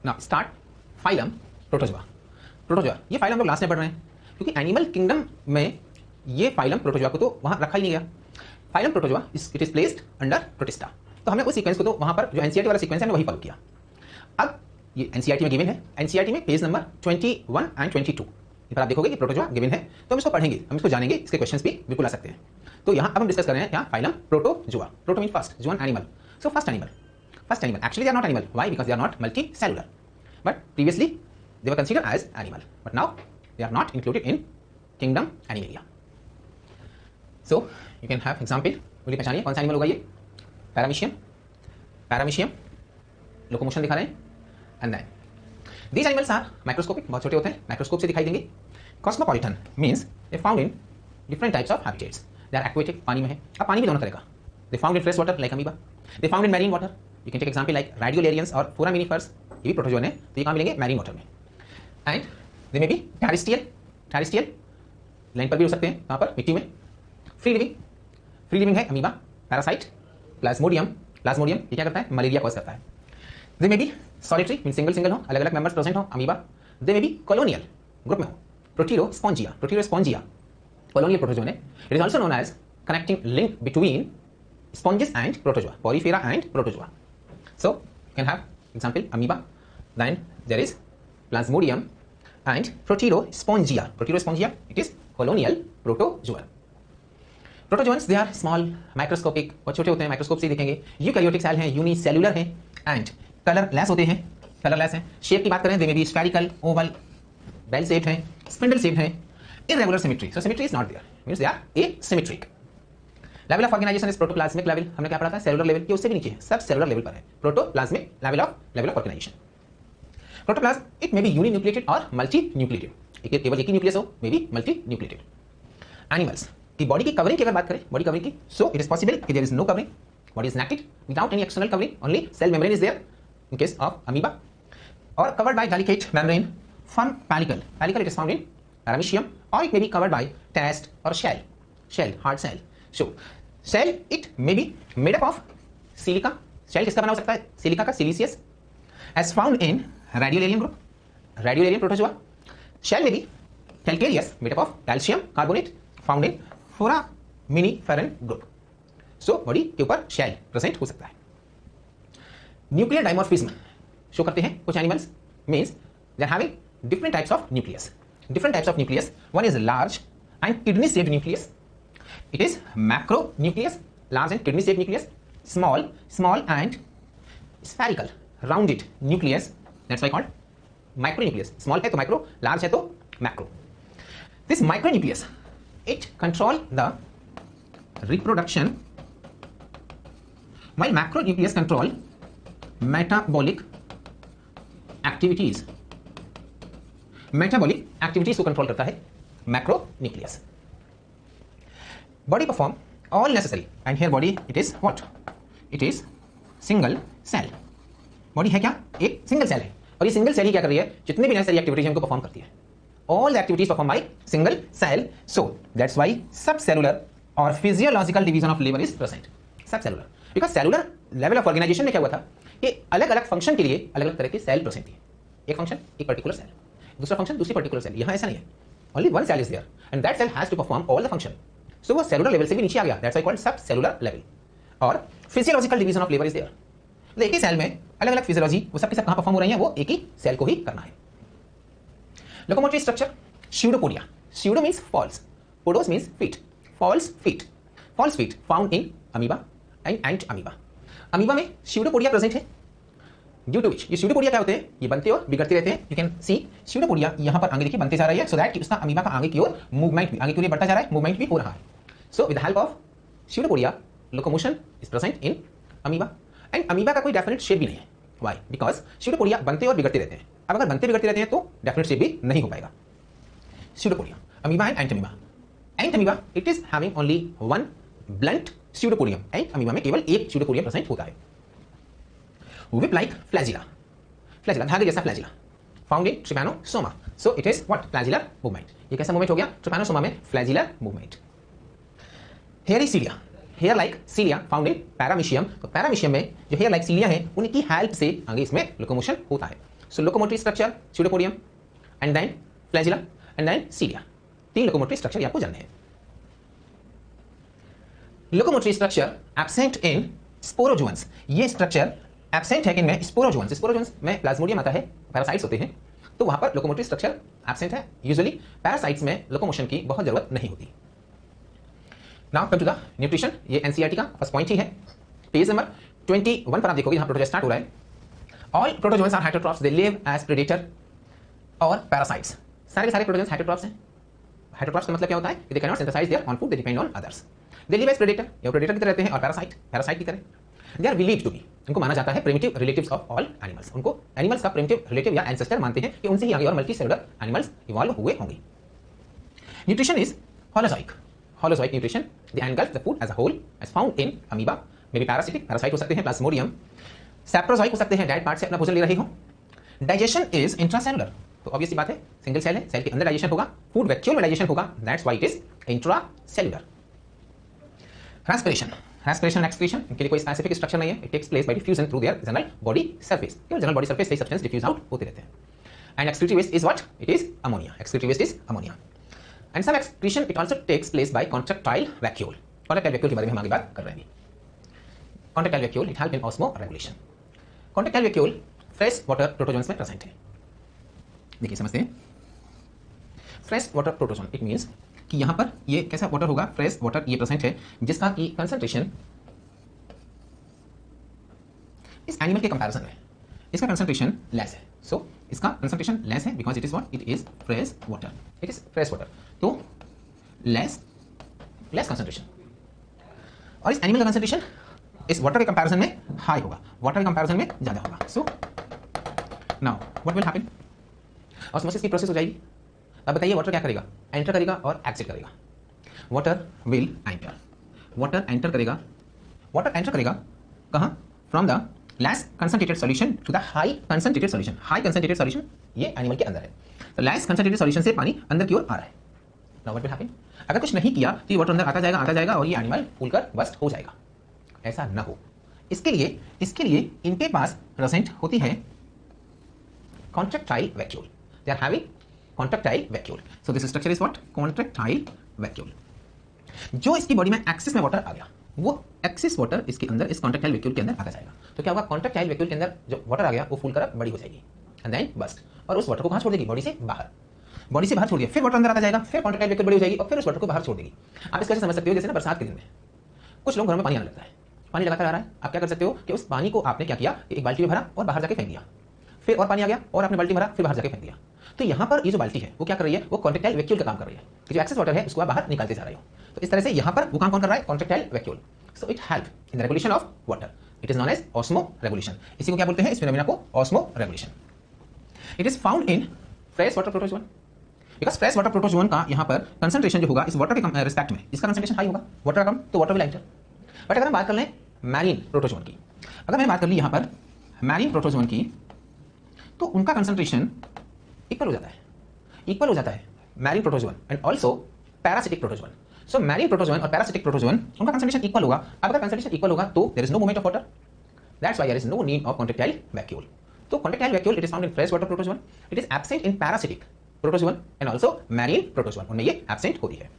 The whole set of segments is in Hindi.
Now start phylum protozoa. Protozoa ये फाइलम हम लोग लास्ट में पढ़ रहे हैं क्योंकि एनिमल किंगडम में ये फाइलम प्रोटोजोआ को तो वहां रखा ही नहीं गया। Phylum protozoa it is placed under protista. तो हमने उस सीक्वेंस को तो वहां पर जो एनसीईआरटी वाला सीक्वेंस है वही फॉलो किया। अब ये एनसीईआरटी में गिवन है, एनसीईआरटी में पेज नंबर 21 एंड 22 पर आप देखोगे कि प्रोटोजोआ गिवन है, तो हम इसको पढ़ेंगे, हम इसको जानेंगे, इसके क्वेश्चंस भी बिल्कुल आ सकते हैं। तो यहाँ अब हम डिस्कस कर रहे हैं क्या phylum protozoa. Proto mean first, जो animal, so first animal actually they are not animal. Why? Because they are not multicellular, but previously they were considered as animal, but now they are not included in kingdom Animalia. So you can have example, बोलिए पहचानिए कौन सा एनिमल होगा ये? पैरामीशियम, पैरामीशियम लोकोमोशन दिखा रहे हैं। And then these animals are microscopic, बहुत छोटे होते हैं, माइक्रोस्कोप से दिखाई देंगे। Cosmopolitan means they found in different types of habitats. They are aquatic, पानी में है। अब पानी भी दोनों तरह का, they found in fresh water like amoeba, they found in marine water. You can take example like radiolarians और फोरामिनिफर्स, ये भी प्रोटोजोआ है, तो ये कहाँ मिलेंगे? मैरीन वाटर में। And they may be terrestrial, terrestrial land पर भी हो सकते हैं, कहाँ पर? मिट्टी में। फ्री लिविंग, फ्री लिविंग है अमीबा, पैरासाइट, प्लाज्मोडियम, प्लाज्मोडियम ये क्या करता है? मलेरिया कॉज करता है। They may be solitary mean single single हो, अलग अलग मेंबर्स प्रेजेंट हो amoeba. They may be colonial, group में हो। प्रोटीरोस्पोंजिया, प्रोटीरोस्पोंजिया कॉलोनियल प्रोटोजोआ है। It is also known as connecting link between sponges and protozoa, porifera and protozoa. So you can have example amoeba, then there is plasmodium and proterospongia. Proterospongia it is colonial protozoa. Protozoans they are small, microscopic, बहुत छोटे होते हैं, माइक्रोस्कोप से देखेंगे। यूकैरियोटिक सेल हैं, यूनिसेल्युलर हैं एंड कलरलेस होते हैं, कलरलेस हैं। शेप की बात करें, they may be spherical, oval, bell shaped हैं, स्पिंडल शेप्ड हैं। Irregular symmetry, so symmetry is not there, means they are asymmetric. Level of organisation is protoplasmic level, हमने क्या पढ़ा था? सेलुलर लेवल, ये उससे भी नीचे है, सब सेलुलर लेवल पर है। Protoplasmic level of organisation. Protoplasm it may be uninucleated और मल्टी न्यूक्लिएटेड, केवल एक ही न्यूक्लियस हो, may be multi nucleated. Animals की बॉडी की कवरिंग की अगर बात करें, बॉडी कवरिंग की, सो इट इज पॉसिबल कि there is no covering, body is naked without any external covering, only cell membrane is there in case of amoeba, और covered by delicate membrane from pellicle, पैलिकल it is found in paramecium, और it may be covered by test और shell, shell hard shell. So shell it may be made up of silica, shell किसका बना हो सकता है? सिलिका का, siliceous, as found in radiolarian group, radiolarian protozoa. Shell may be calcareous, made up of calcium carbonate, found in foraminiferan group. So body के ऊपर शेल प्रेजेंट हो सकता है। न्यूक्लियर डाइमॉर्फिज्म शो करते हैं कुछ animals, means they are having different types of nucleus, different types of nucleus. One is large and kidney shaped nucleus, it is macronucleus, large and kidney shaped nucleus. Small, small and spherical, rounded nucleus, that's why called micronucleus. Small है तो micro, large है तो macro. This micronucleus it control the reproduction, while macronucleus control metabolic activities. metabolic activities को control करता है macronucleus. Body perform all necessary, and here body it is what? It is single cell. Body है क्या? एक सिंगल सेल है, और ये सिंगल सेल ही क्या कर रही है? जितने भी नेसेसरी एक्टिविटीज हमको परफॉर्म करती है। All the activities perform by single cell, so that's why sub cellular और फिजियोलॉजिकल डिवीजन ऑफ लिवर is present. Sub cellular, because cellular level of organisation में क्या हुआ था कि अलग अलग फंक्शन के लिए अलग अलग तरह के सेल प्रेजेंट थी। एक फंक्शन एक पर्टिकुलर सेल, दूसरा फंक्शन दूसरी पर्टिकुलर सेल। यहाँ ऐसा नहीं है, only one cell is there and that cell has to perform all the function. So वो सेलुलर लेवल से भी नीचे आ गया, that's why called sub cellular level. और फिजियोलॉजिकल डिवीजन ऑफ लिवर इज देयर, तो एक ही सेल में अलग अलग फिजियोलॉजी वो सब के सब कहां परफॉर्म हो रही है? वो एक ही सेल को ही करना है। Locomotory structure pseudopodia, pseudo means false, podos means feet, false feet, false feet found in amoeba and amoeba. Amoeba में स्यूडोपोडिया प्रेजेंट है, ड्यू टू विच ये स्यूडोपोडिया क्या होते हैं? ये बनते और बिगड़ते रहते हैं। यू कैन सी स्यूडोपोडिया यहां पर आगे देखिए बनते जा रही है, सो दैट उसका अमीबा का आगे की ओर मूवमेंट भी आगे की ओर बढ़ता जा रहा है, मूवमेंट भी हो रहा है। So with the help of pseudopodia locomotion is present in amoeba. And amoeba का कोई डेफिनेट शेप भी नहीं है। व्हाई? बिकॉज स्यूडोपोडिया बनते और बिगड़ते रहते हैं। अब अगर बनते बिगड़ते रहते हैं तो डेफिनेट शेप भी नहीं हो पाएगा। Pseudopodia, amoeba and entamoeba. Entamoeba it is having only one blunt pseudopodium, and amoeba में केवल एक स्यूडोपोडियम प्रेजेंट होता है। whip like flagella, flagella धागे जैसा flagella found in trypanosoma, so it is what? Flagellar movement। ये कैसा मूवमेंट हो गया? trypanosoma में flagellar movement। hairy cilia, hair like cilia found in paramecium, तो paramecium में जो hair like cilia है उनकी हेल्प से आगे इसमें लोकोमोशन होता है। So locomotory structure pseudopodium and then flagella and then cilia, 3 locomotory structure ये आपको जानने हैं। Locomotory structure absent in sporozoans, ये स्ट्रक्चर एब्सेंट है किनमें? स्पोरोजोअन्स। स्पोरोजोअन्स में प्लाज्मोडियम आता है, पैरासाइट्स होते हैं, तो वहां पर लोकोमोटरी स्ट्रक्चर एब्सेंट है। यूजुअली पैरासाइट्स में लोकोमोशन की बहुत जरूरत नहीं होती। Now come to the nutrition, ये एनसीईआरटी का फर्स्ट पॉइंट ही है। पेज नंबर 21 पर आप देखोगे, यहां प्रोटोजोआ स्टार्ट हो रहा है। All protozoans are heterotrophs, they live as predator और पैरासाइट्स। सारे के सारे प्रोटोजोअन्स हेटेरोट्रॉप्स हैं। हेटेरोट्रॉप्स का मतलब क्या होता है? They can not synthesize their own food, they depend on others. They live as predator, ये प्रेडेटर की तरह रहते हैं, और पैरासाइट की तरह। They are believed to be, उनको माना जाता है primitive relatives of all animals. उनको एनिमल्स का प्रिमिटिव रिलेटिव या एंसेस्टर मानते हैं कि उनसे ही आगे और मल्टी सेलुलर एनिमल्स इवॉल्व हुए होंगे। Nutrition is holozoic. Holozoic nutrition, they engulf the food as a whole as found in amoeba, may be parasitic, parasite हो सकते हैं, प्लाज्मोडियम, सैप्रोजोइक हो सकते हैं, डेड पार्ट से अपना भोजन ले रही हो। डाइजेशन इज इंट्रासेलुलर, तो ऑब्वियसली बात है, सिंगल सेल है, सेल के अंदर डाइजेशन होगा, फूड वैक्यूल में डाइजेशन होगा, that's why it is intracellular. Respiration and excretion, इनके लिए कोई स्पेसिफिक स्ट्रक्चर नहीं है, it takes place by diffusion through their general body surface, केवल जनरल बॉडी सरफेस से सब्सटेंस डिफ्यूज आउट होते रहते हैं। And excretory waste is what? It is ammonia. Excretory waste is ammonia. And some excretion it also takes place by contractile vacuole. Contractile vacuole के बारे में हम आगे बात कर रहे हैं। Contractile vacuole it help in osmo regulation. Contractile vacuole fresh water protozoans में प्रेजेंट है। देखिए समझते हैं, fresh water protozoan it means कि यहां पर ये कैसा वाटर होगा? फ्रेश वाटर ये प्रेजेंट है, जिसका की कंसंट्रेशन इस एनिमल के कंपैरिजन में इसका कंसंट्रेशन लेस है। सो इसका कंसंट्रेशन लेस है because it is what? It is fresh water. It is fresh water, तो लेस कंसंट्रेशन, और इस एनिमल का कंसंट्रेशन इस वाटर के कंपैरिजन में हाई होगा, वाटर के कंपैरिजन में ज्यादा होगा। So now what will happen? Osmosis की प्रोसेस हो जाएगी। अब बताइए वाटर क्या करेगा? एंटर करेगा और एग्जिट करेगा। Water will enter, water enter करेगा। वाटर एंटर करेगा कहां? From the less concentrated solution to the high concentrated solution. High concentrated solution ये एनिमल के अंदर है, तो लेस कंसंट्रेटेड सॉल्यूशन से पानी अंदर की ओर आ रहा है। Now what will happen? अगर कुछ नहीं किया तो ये वाटर अंदर आता जाएगा और ये एनिमल फूलकर बस्ट हो जाएगा। ऐसा ना हो, इसके लिए इनके पास प्रेजेंट होती है contractile vacuole. They are having contractile vacuole. So this structure is what? Contractile vacuole. जो इसकी बॉडी में एक्सिस में वाटर आ गया, वो एक्सिस वाटर इसके अंदर इस कॉन्ट्रैक्टाइल वैक्यूल के अंदर आता जाएगा। तो क्या होगा? कॉन्ट्रैक्टाइल वैक्यूल के अंदर जो वाटर आ गया वो फूलकर बड़ी हो जाएगी एंड देन बस्ट, और उस वाटर को कहां छोड़ देगी? बॉडी से बाहर। बॉडी से बाहर छोड़ दिया, फिर वाटर अंदर आता जाएगा, फिर कॉन्ट्रैक्टाइल वैक्यूल बड़ी हो जाएगी और फिर उस वाटर को बाहर छोड़ देगी। आप इसको ऐसे समझ सकते हो जैसे ना बरसात के दिन में कुछ लोग घरों में पानी आने लगता है, पानी लगातार आ रहा है, आप क्या कर सकते हो कि उस पानी को आपने क्या किया? एक बाल्टी में भरा और बाहर जाके फेंक दिया, फिर और पानी आ गया और आपने बाल्टी भरा, फिर बाहर जाके फेंक दिया। तो यहाँ पर ये जो बाल्टी है वो क्या कर रही है? वो कॉन्ट्रैक्टाइल वैक्यूल का काम कर रही है कि जो एक्सेस वाटर है उसको आप बाहर निकालते जा रहे हो। तो इस तरह से यहाँ पर वो काम कौन कर रहा है? Contractile vacuole. So it help in the regulation of water, it is known as osmoregulation. इसी को क्या बोलते हैं? इस फिनोमेना को osmoregulation. It is found in fresh water protozoan, because fresh water protozoan का यहाँ पर कंसंट्रेशन जो होगा इस वाटर के रिस्पेक्ट में, इसका कंसंट्रेशन हाई होगा, वाटर कम तो वाटर विल एंटर। बट अगर हम बात कर लें मैरीन प्रोटोजोन की, अगर मैंने बात कर ली यहाँ पर मैरीन प्रोटोजोन की, तो उनका कंसंट्रेशन इक्वल हो जाता है marine protozoan and also parasitic protozoan. So marine protozoan और पैरासिटिक प्रोटोजोन उनका कंसंट्रेशन इक्वल होगा। अब अगर कंसंट्रेशन इक्वल होगा तो there is no movement of water, that's why there is no need of contractile vacuole. तो contractile vacuole it is found in fresh water protozoan, it is absent in parasitic protozoan and also marine protozoan, उनमें ये एब्सेंट होती है।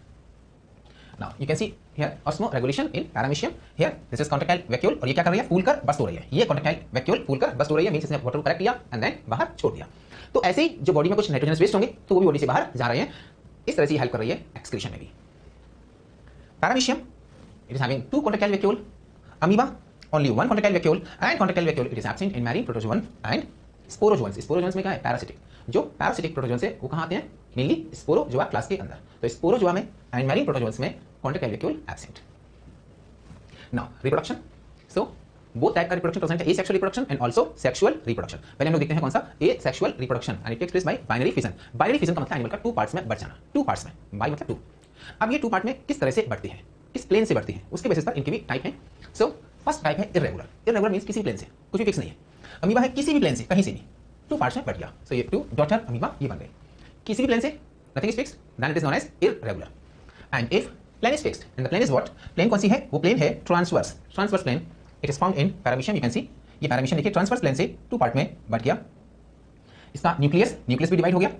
Now you can see here osmoregulation in paramecium. Here this is contractile vacuole और ये क्या कर रही है? फूलकर बस्ट हो रही है। ये contractile vacuole फूलकर बस्ट हो रही है, मींस इसने वाटर को कलेक्ट किया एंड देन बाहर छोड़ दिया। तो ऐसे ही जो बॉडी में कुछ नाइट्रोजनस वेस्ट होंगे तो वो भी बॉडी से बाहर जा रहे हैं। इस तरह से हेल्प कर रही है एक्सक्रीशन में भी। Paramecium it is having 2 contractile vacuole, amoeba only 1 contractile vacuole and contractile vacuole it is absent in marine protozoan and sporozoans. sporozoans में क्या है? पैरासिटिक। जो पैरासिटिक प्रोटोजोन से वो कहाँ आते हैं? मेनली स्पोरोजोआ क्लास के अंदर। तो स्पोरोजोआ में एंड मैरीन प्रोटोजोन्स में contractile vacuole absent. Now reproduction, so both type का रिप्रोडक्शन प्रेजेंट है, asexual reproduction and also sexual reproduction. पहले हम लोग देखते हैं कौन सा? Asexual reproduction and it takes place by binary fission. Binary fission का मतलब एनिमल का 2 पार्ट्स में बढ़ जाना, 2 पार्ट्स में, बाई मतलब 2। अब ये 2 पार्ट में किस तरह से बढ़ती है, किस प्लेन से बढ़ती है, उसके बेसिस पर इनके भी टाइप हैं। सो फर्स्ट टाइप है इरेगुलर। इरेगुलर मींस किसी प्लेन से, कुछ भी फिक्स नहीं है। अमीबा है किसी भी प्लेन से, कहीं से भी 2 पार्ट्स में बढ़ गया। सो ये 2 डॉटर अमीबा ये बन गए किसी भी प्लेन से, nothing is fixed, then it is known as irregular. And if plane is fixed, and the plane is what? Plane कौन सी है? वो plane है transverse plane. It is found in paramecium. You can see ये paramecium देखिए transverse plane से 2 पार्ट में बढ़ गया इसका न्यूक्लियस भी डिवाइड हो गया।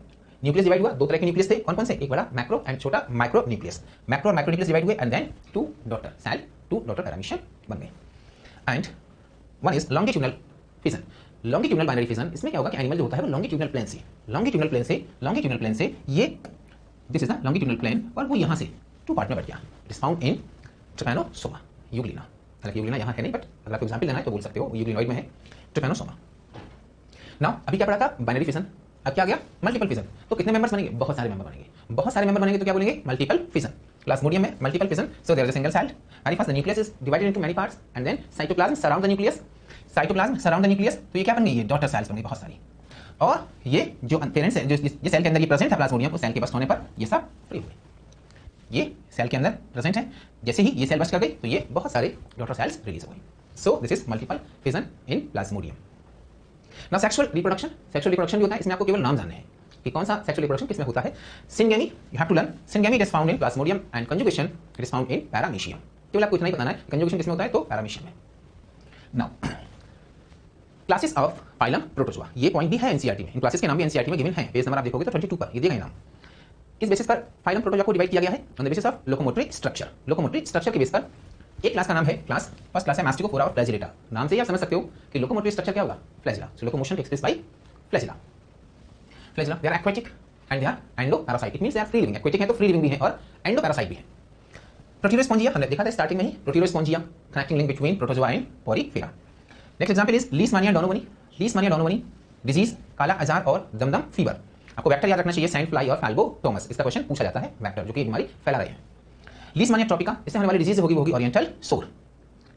न्यूक्लियस डिवाइड हुआ, दो तरह के न्यूक्लियस थे, कौन कौन से, एक बड़ा मैक्रो एंड छोटा माइक्रो न्यूक्लियस। मैक्रो और माइक्रो न्यूक्लियस डिवाइड हुए and then two daughter cell, two daughter Paramecium बन गए। And one is longitudinal fission. Longitudinal binary fission, इसमें क्या होगा कि एनिमल जो होता है वो लॉन्गिट्यूडनल प्लेन से ये this is the longitudinal plane और वो यहाँ से टू पार्ट में बढ़ गया। It is found in Trypanosoma Euglena. हालांकि यूग्लिना यहाँ है नहीं, बट अगर आपको एग्जाम्पल लेना है तो बोल सकते हो, यूग्लिनॉइड में है ट्रिपैनोसोमा। नाउ अभी क्या पढ़ा था, बाइनरी फिजन। अब क्या आ गया, मल्टीपल फिजन। तो कितने मेंबर्स बनेंगे, बहुत सारे मेंबर बनेंगे। बहुत सारे मेंबर बनेंगे तो क्या बोलेंगे, मल्टीपल फिजन। प्लाज्मोडियम में multiple fission, so there is a single cell. Very first the nucleus is divided into many parts and then cytoplasm surround the nucleus. Cytoplasm surround the nucleus, तो ये क्या बन गई, ये डॉटर सेल्स बन गई बहुत सारी। और ये जो पेरेंट्स है, जो ये सेल के अंदर ये प्रेजेंट है प्लाज्मोडियम, उस सेल के बस्ट होने पर ये सब फ्री हुए। ये सेल के अंदर प्रेजेंट है, जैसे ही ये सेल बस्ट कर गई तो ये बहुत सारे डॉटर सेल्स रिलीज हो गई। So this is multiple fission in Plasmodium. Now sexual reproduction भी होता है, इसमें आपको केवल नाम जानने हैं कि कौन सा सेक्सुअल रिप्रोडक्शन किसमें होता है। Syngamy, you have to learn, syngamy it is found in Plasmodium and conjugation it is found in Paramecium. केवल आपको इतना ही बताना है कंजुगेशन किसमें होता है, तो पैरामीशियम में। Now classes of phylum protozoa, ये पॉइंट भी है एनसीईआरटी में, इन क्लासेस के नाम भी एनसीईआरटी में गिवन है। पेज नंबर आप देखोगे तो 22 पर ये दिया गया नाम। किस बेसिस पर फाइलम प्रोटोजोआ को डिवाइड किया गया है, on the basis of locomotory structure. Locomotory structure के बेस पर एक क्लास का नाम है फर्स्ट क्लास है मास्टिकोफोरा और फ्लैजिलेटा। नाम से ही आप समझ सकते हो कि लोकोमोटरी स्ट्रक्चर क्या होगा, flagella. So locomotion takes place by flagella. Flagella they are aquatic and they are endoparasite, it means they are free living. Aquatic है तो फ्री लिविंग भी है और एंडोपैरासाइट भी है। प्रोटीरोस्पोंजिया हमने देखा था स्टार्टिंग में ही, proterospongia connecting link between protozoa and porifera. Next example is leishmania donovani. Leishmania donovani disease, kala azar और दमदम फीवर। आपको वेक्टर याद रखना चाहिए, सैंड फ्लाई और फाल्बोटोमस। इसका क्वेश्चन पूछा जाता है, वेक्टर जो कि बीमारी फैला रहे हैं। लीशमानिया ट्रॉपिका, इससे होने वाली डिजीज होगी वो होगी ओरिएंटल सोर।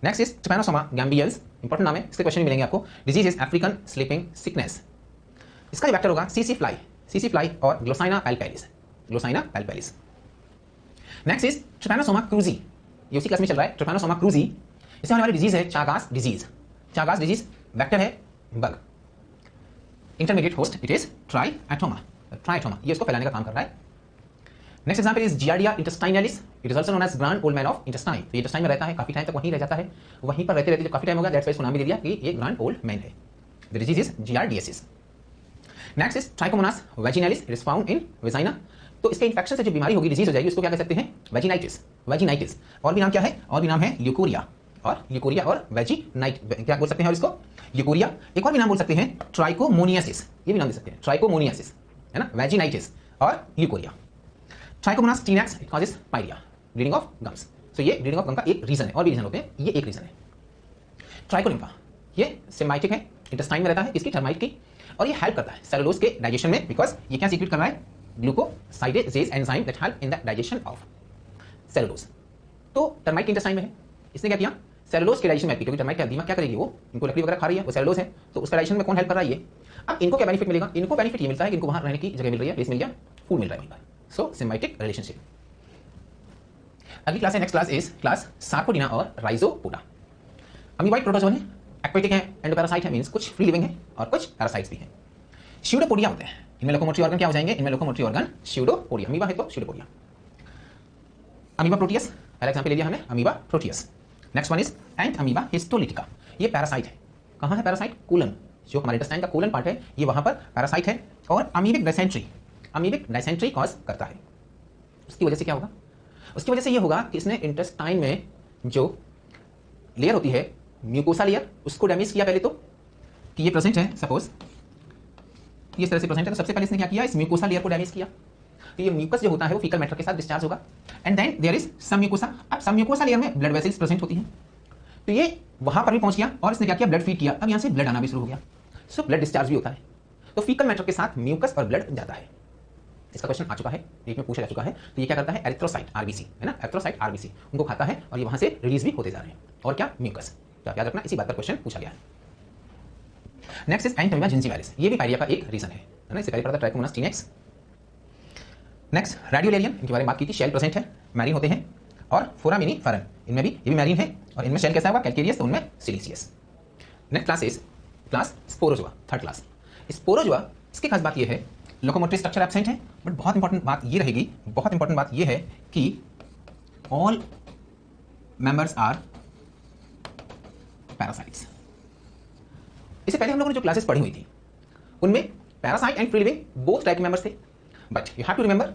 Next is Trypanosoma gambiense, important नाम है, इसके क्वेश्चन भी मिलेंगे आपको। Disease is African sleeping sickness. इसका वेक्टर होगा सीसी फ्लाई और ग्लोसाइना पैल्पेलिस। नेक्स्ट इज ट्रिपैनोसोमा क्रूजी, ये उसी क्लास में चल रहा है, ट्रिपैनोसोमा क्रूजी। इससे होने वाली डिजीज है चागास डिजीज, वेक्टर है bug. Intermediate host it is triatoma, ये इसको फैलाने का काम कर रहा है। Next example is giardia intestinalis, it is also known as grand old man of intestine. तो ये इंटेस्टाइन में रहता है, काफी टाइम तक वहीं रह जाता है, वहीं पर रहते जब काफी टाइम हो गया, दैट्स व्हाई इसको नाम भी दे दिया कि ये ग्रैंड ओल्ड मैन है। The disease is giardiasis. Next is trichomonas vaginalis, it is found in vagina. तो इसके इंफेक्शन से जो बीमारी होगी, डिजीज हो जाएगी, उसको क्या कह सकते हैं, वेजिनाइटिस। और भी नाम क्या है, और भी नाम है ल्यूकोरिया और वेजिनाइट, क्या बोल सकते हैं और इसको, ल्यूकोरिया। एक और भी नाम बोल सकते हैं ट्राइकोमोनियासिस, ये भी नाम दे सकते हैं, ट्राइकोमोनियासिस है ना, वेजिनाइटिस और leucorrhoea. Trichomonas tenax it causes pyorrhoea, bleeding of gums. So ये ब्लीडिंग ऑफ गम का एक रीजन है, और भी रीजन होते हैं, ये एक रीजन है। ट्राइकोलिम्फा, ये सिम्बाइटिक है, इंटेस्टाइन में रहता है, इसकी टर्माइट की, और ये हेल्प करता है सेलुलोज के डाइजेशन में, बिकॉज ये क्या सीक्रेट कर रहा है, glucosidase enzyme that help in the digestion of cellulose. तो टर्माइट इंटेस्टाइन में है, इसने क्या किया, सेलुलोज के डाइजेशन में, क्योंकि टर्माइट का दिमाग क्या करेगी, वो इनको लकड़ी वगैरह खा रही है, वो सेलुलोज है, तो उसका डाइजेशन में कौन हेल्प कर रहा है, ये। अब इनको क्या बेनिफिट मिलेगा, इनको बेनिफिट ये मिलता है कि इनको वहां रहने की जगह मिल रही है, प्लेस मिल गया, फूड मिल रहा है वहीं पर। सो सिम्बाइटिक रिलेशनशिप। अगली क्लास है, next class is class Sarcodina और राइजोपोडा। अमीबाइड प्रोटोजोन है, एक्वेटिक है, एंडोपैरासाइट है, मींस कुछ फ्री लिविंग है और कुछ पैरासाइट्स भी हैं। स्यूडोपोडिया होते हैं, इनमें लोकोमोटरी ऑर्गन क्या हो जाएंगे, इनमें लोकोमोटरी ऑर्गन स्यूडोपोडिया। अमीबा है तो स्यूडोपोडिया। अमीबा प्रोटियस, पहला एग्जांपल ले लिया हमने, amoeba Proteus. Next one is ant amoeba histolytica, ये पैरासाइट है। कहाँ है पैरासाइट, कोलन, जो हमारे इंटेस्टाइन का कोलन पार्ट है, ये वहां पर पैरासाइट है, और अमीबिक डायसेंट्री कॉज करता है। उसकी वजह से क्या होगा, उसकी वजह से ये होगा कि इसने इंटेस्टाइन में जो लेयर होती है, म्यूकोसा लेयर, उसको डैमेज किया पहले तो, कि ये प्रेजेंट है, सपोज ये इस तरह से प्रेजेंट है, तो सबसे पहले इसने क्या किया, इस म्यूकोसा लेयर को डैमेज किया। तो ये म्यूकस जो होता है वो फीकल मैटर के साथ डिस्चार्ज होगा, and then there is submucosa. अब सम म्यूकोसा लेयर में ब्लड वेसल्स प्रेजेंट होती हैं, तो ये वहां पर भी पहुंच गया और इसने क्या किया, ब्लड फीड किया, अब यहां से ब्लड आना भी शुरू हो गया, सो ब्लड डिस्चार्ज भी होता है। तो फीकल मैटर के साथ म्यूकस और ब्लड जाता है। इसका क्वेश्चन आ चुका है, एक में पूछा जा चुका है। तो ये क्या करता है, एरिथ्रोसाइट आरबीसी है ना, एरिथ्रोसाइट आरबीसी उनको खाता है और ये वहां से रिलीज भी होते जा रहे हैं, और क्या, म्यूकस। तो आप याद रखना, इसी बात पर क्वेश्चन पूछा गया है। नेक्स्ट इज एंटोमिबा जिंजीवालिस, ये भी पायरिया का एक रीजन है ना, इससे पहले पढ़ा था ट्राइकोमोनास टीनेक्स। नेक्स्ट रेडियोलेरियन, इनके बारे में बात की थी, शेल प्रेजेंट है, मैरीन होते हैं, और फोरामिनी फरन, इनमें भी ये भी मैरीन है, और इनमें शेल कैसा होगा, कैल्केरियस, तो उनमें siliceous. Next class is class Sporozoa, third class. Sporozoa, इसकी खास बात ये है, लोकोमोटरी स्ट्रक्चर एब्सेंट है, बट बहुत इंपॉर्टेंट बात ये रहेगी, बहुत इंपॉर्टेंट बात ये है कि ऑल मेंबर्स आर पैरासाइट्स। इससे पहले हम लोगों ने जो क्लासेस पढ़ी हुई थी, उनमें parasite and free living both type के मेंबर्स थे, but you have to remember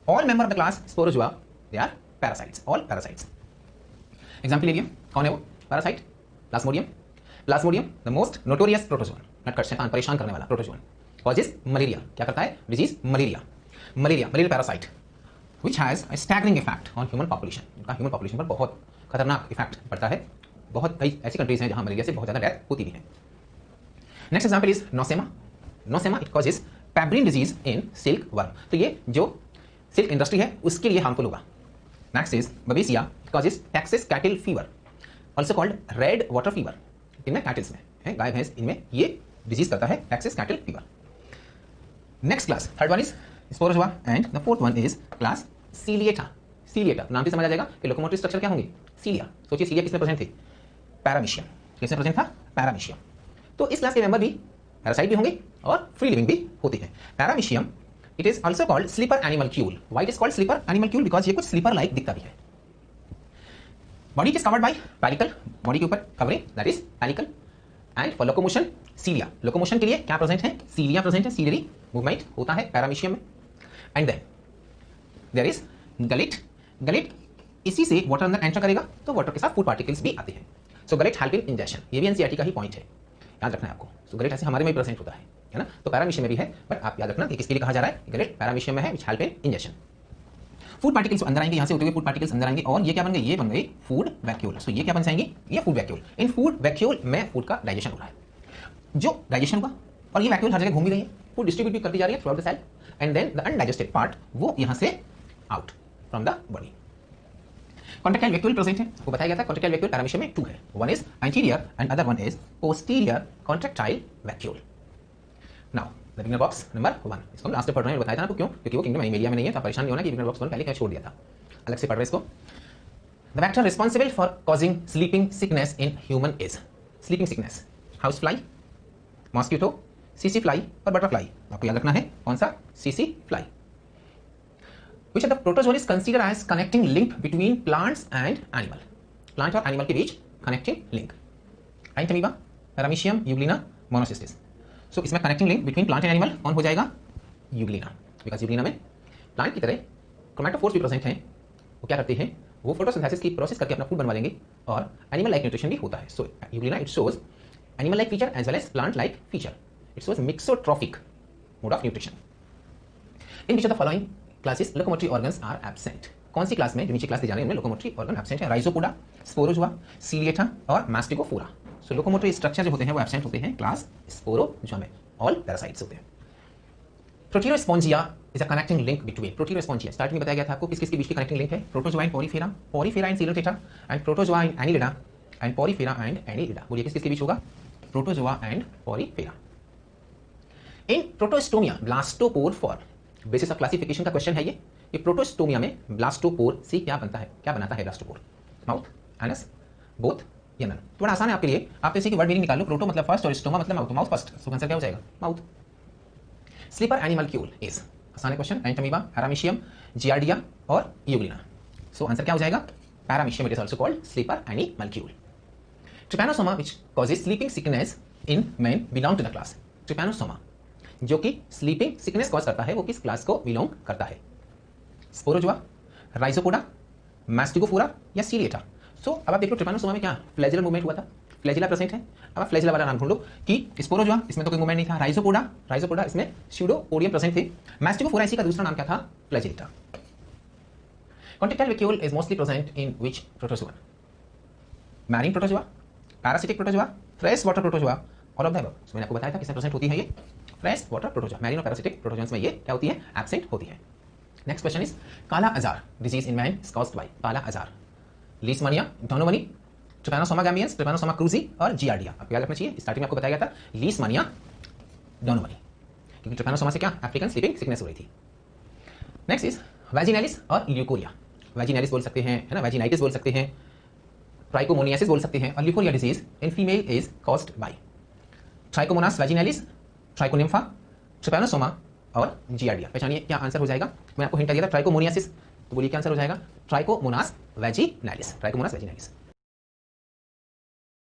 all member of the class Sporozoa they are parasites, all parasites. Example ले लिया, कौन है वो parasite? Plasmodium. Plasmodium the most notorious protozoan, नटखट शैतान परेशान करने वाला प्रोटोजोन। कॉजेस मलेरिया, क्या करता है? Disease malaria. Malaria parasite which has a staggering effect on human population, इनका ह्यूमन पॉपुलेशन पर बहुत खतरनाक इफेक्ट पड़ता है। बहुत कई ऐसी कंट्रीज हैं जहां मलेरिया से बहुत ज़्यादा डेथ होती भी है। Next example is Nosema. Nosema it causes pebrine disease in silk worm, तो ये जो सिल्क इंडस्ट्री है उसके लिए हार्मफुल होगा। Next is babesia, it causes Texas cattle fever, also called red water fever. इनमें कैटल्स में है, गाय भैंस, इनमें ये डिजीज करता है Texas cattle fever. Next class, third one is sporozoa and the fourth one is class ciliata. Ciliata नाम से समझ आ जाएगा कि लोकोमोटिव स्ट्रक्चर क्या होंगे? सीलिया। सोचिए सीलिया किसमें प्रेजेंट थे? पैरामीशियम। किसमें प्रेजेंट था? पैरामीशियम। तो इस क्लास के मेंबर भी पैरासाइट भी होंगे और फ्री लिविंग भी होते हैं। Paramecium it is also called slipper animalcule. Why it is called slipper animalcule? Because ये कुछ स्लीपर लाइक दिखता भी है। Body is covered by pellicle, body के ऊपर covering that is pellicle. And for locomotion cilia, locomotion के लिए क्या प्रेजेंट है? सीलिया प्रेजेंट है, सीलियरी मूवमेंट होता है पैरामीशियम में। And then there is gullet. Gullet इसी से वाटर अंदर एंटर करेगा तो वाटर के साथ फूड पार्टिकल्स भी आते हैं। सो गलेट हेल्प इन इंजेक्शन, ये भी एनसीईआरटी का ही पॉइंट है, याद रखना है आपको। सो गलेट ऐसे हमारे में भी प्रेजेंट होता है ना, तो पैरामीशियम में भी है, बट आप याद रखना कि किसके लिए कहा जा रहा है? गलेट पैरामीशियम में है which help in injection. Food particles अंदर आएंगे, यहाँ से होते हुए फूड पार्टिकल्स अंदर आएंगे और ये क्या बन गए? ये बन गए फूड वैक्यूल। सो ये क्या बन जाएंगे? ये फूड वैक्यूल। इन फूड वैक्यूल में फूड का डाइजेशन हो रहा है, जो डाइजेशन हुआ और ये वैक्यूल हर जगह घूम भी रही है, फूड डिस्ट्रीब्यूट भी करती जा रही है throughout the cell, and then the undigested part वो यहाँ से out from the body. Contractile vacuole present है, आपको बताया गया था कॉन्ट्रैक्टाइल वैक्यूल पैरामीशियम में 2 है, one is anterior and other one is posterior contractile vacuole. Now the beginner box number 1, इसको हम लास्ट में पढ़ रहे हैं, बताया था आपको क्यों? क्योंकि वो किंगडम एनिमेलिया में नहीं है, तो आप परेशान नहीं होना कि बिगनर बॉक्स 1 पहले क्या छोड़ दिया था, अलग से पढ़ रहे इसको। The vector responsible for causing sleeping sickness in human is, sleeping sickness, house fly, mosquito, CC fly और बटरफ्लाई। आपको याद रखना है कौन सा? CC fly. Which of the protozoa is considered as connecting link between plants and animal? Plant और एनिमल के बीच connecting link. Entamoeba, paramecium, euglena, monocystis. So इसमें connecting link between plant and animal कौन हो जाएगा? यूग्लिना, बिकॉज यूग्लिना में प्लांट की तरह क्रोमैटोफोर्स भी प्रेजेंट हैं। वो क्या करते हैं? वो फोटोसिंथेसिस की प्रोसेस करके अपना फूड बनवा लेंगे और एनिमल लाइक न्यूट्रिशन भी होता है। So euglena it shows animal like feature as well as plant like feature. It shows mixotrophic mode of nutrition. In which of the following classes locomotory organs are absent? कौन सी क्लास में, जो नीचे क्लास दी जा रही है उनमें लोकोमोटरी ऑर्गन एब्सेंट है? राइजोपोडा, स्पोरोजोआ, सीलिएटा और मास्टिकोफोरा। सो लोकोमोटरी स्ट्रक्चर जो होते हैं वो एब्सेंट होते हैं क्लास स्पोरोजोआ में, ऑल पैरासाइट्स होते हैं। Proterospongia is a connecting link between, Proterospongia starting में बताया गया था आपको किस किसके बीच की कनेक्टिंग लिंक है? Protozoa and Porifera, Porifera and सीलोटेटा, and Protozoa and Annelida, and Porifera and Annelida. बोलिए किस किसके बीच होगा? Protozoa and Porifera. In Protostomia blastopore for, basis of classification का क्वेश्चन है ये प्रोटोस्टोमिया में ब्लास्टोपोर से क्या बनता है? क्या बनाता है ब्लास्टोपोर? माउथ, एनस, बोथ या नन? थोड़ा आसान है आपके लिए, आप इसी की वर्ड मीनिंग निकाल लो। प्रोटो मतलब फर्स्ट और स्टोमा मतलब mouth, mouth first, so answer क्या हो जाएगा? माउथ। स्लीपर एनिमलक्यूल इज, आसान है क्वेश्चन, एंटमीबा, पैरामीशियम, जियार्डिया और यूग्लिना। सो आंसर क्या हो जाएगा? Paramecium, it is also called slipper animalcule. Trypanosoma which causes sleeping sickness in men belong to the class, Trypanosoma जो कि स्लीपिंग सिकनेस कॉज करता है वो किस क्लास को बिलोंग करता है? स्पोरोजोआ, राइजोपोडा, मास्टिकोफोरा या सीलिएटा? सो अब आप देख लो ट्रिपैनोसोमा में क्या फ्लैजिलर मूवमेंट हुआ था, फ्लैजिला प्रेजेंट है। अब आप फ्लैजिला वाला नाम ढूंढ लो कि स्पोरोजोआ, इसमें तो कोई मूवमेंट नहीं था। राइजोपोडा इसमें स्यूडोपोडियम प्रेजेंट थे। मास्टिकोफोरा इसी का दूसरा नाम क्या था? Flagellata. Contractile vacuole is mostly present in which protozoa? Marine protozoa, parasitic protozoa, fresh water protozoa, all of the above. मैंने आपको बताया था किसमें प्रेजेंट होती है ये? Fresh water protozoa. मैरीन और पैरासिटिक प्रोटोजोन्स में ये क्या होती है? एब्सेंट होती है। Next question is kala azar disease in man is caused by, kala azar, Leishmania, donovani, Trypanosoma gambiense, Trypanosoma cruzi और जियार्डिया। आपको याद रखना चाहिए, स्टार्टिंग में आपको बताया गया था लीशमानिया, डोनोवनी, क्योंकि ट्रिपैनोसोमा से क्या अफ्रीकन स्लीपिंग सिकनेस हो रही थी। नेक्स्ट इज वैजिनैलिस और ल्यूकोरिया। वैजिनैलिस बोल सकते हैं, है ना, वैजिनाइटिस बोल सकते हैं, ट्राइकोमोनियासिस बोल सकते हैं, और leucorrhoea disease in female is caused by Trichomonas vaginalis, Trichonympha, Trypanosoma और जियार्डिया। पहचानिए क्या आंसर हो जाएगा? मैं आपको हिंट दिया था ट्राइकोमोनियासिस, तो बोलिए क्या आंसर हो जाएगा? Trichomonas vaginalis, Trichomonas वैजिनैलिस।